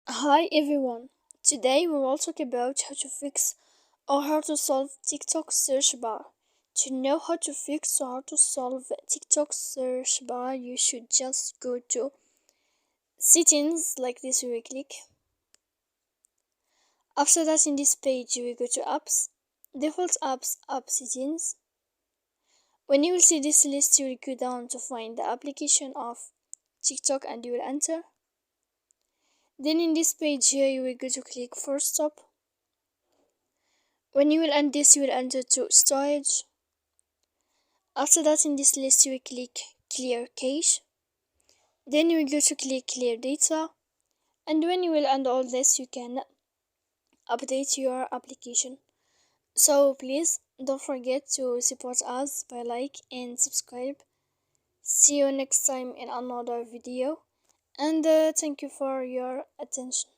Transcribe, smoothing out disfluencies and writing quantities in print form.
Hi everyone. Today we will talk about how to fix or how to solve TikTok search bar. To know how to fix or how to solve TikTok search bar, you should just go to settings like this. You will click. After that, in this page, you will go to apps, default apps, app settings. When you will see this list, you will go down to find the application of TikTok and you will enter. Then in this page here, you will go to click for stop. When you will end this, you will enter to storage. After that, in this list, you will click clear cache. Then you will go to click clear data. And when you will end all this, you can update your application. So please don't forget to support us by like and subscribe. See you next time in another video. And thank you for your attention.